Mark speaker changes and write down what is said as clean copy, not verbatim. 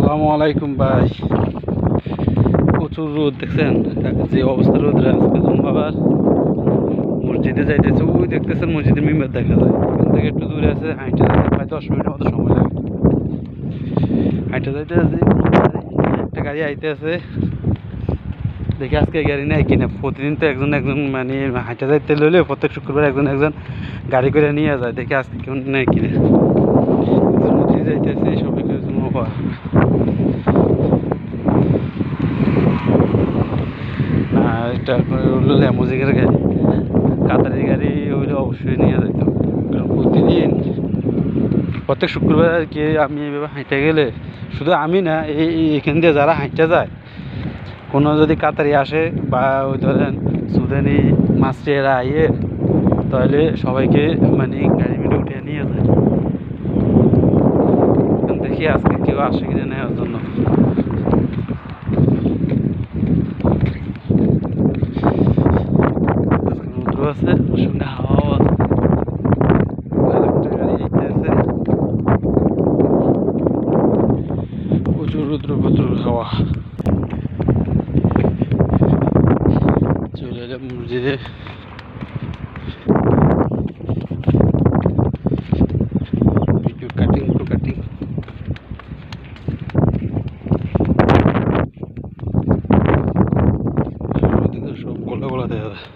Speaker 1: আসসালামু আলাইকুম ভাই। প্রচুর রোদ দেখছেন, যে অবস্থা রোদ আজকে জুম্মাবার। মসজিদে যাইতেছে, ওই দেখতেছেন মসজিদের মেম্বার দেখা যায়, ওখান থেকে একটু দূরে আছে, হাইটে যাইতে প্রায় 10 মিনিটের মতো সময় লাগে। হাইটে যাইতে আছে, একটা গাড়ি আইতে আছে, দেখি আজকে গাড়ি নেয় কিনা। প্রতিদিন তো একজন একজন মানে হাইটে যাইতে লইলে প্রত্যেক শুক্রবার একজন একজন গাড়ি করে নিয়ে যায়, দেখি আজকে কেউ নেয় কিনা। মসজিদে যাইতেছে, সবাইকে জুম্মা। আর এটা হলো ল্যাম্বোর্গিনির গাড়ি, কাতারের গাড়ি হইলে অবশ্যই নিয়ে যেতাম। কারণ প্রতিদিন প্রত্যেক শুক্রবার আর কি আমি এইভাবে হাঁটতে গেলে, শুধু আমি না, এখান দিয়ে যারা হাঁটতে যায়, কোনো যদি কাতারি আসে বা ওই ধরেন সুদানি মাছটি এরা আইয়ে, তাহলে সবাইকে মানে গাড়ি মিলে উঠে নিয়ে যায়। দেখি আজকে কেউ আসে কিনে নেওয়ার জন্য। রৌদ্র আছে, সঙ্গে হাওয়াও আছে, একটা গাড়ি আইতে আছে, প্রচুর রৌদ্র প্রচুর হাওয়া। চলে এলাম মসজিদে। Video cutting to cutting. সব গোলা গোলা দেখা যায়।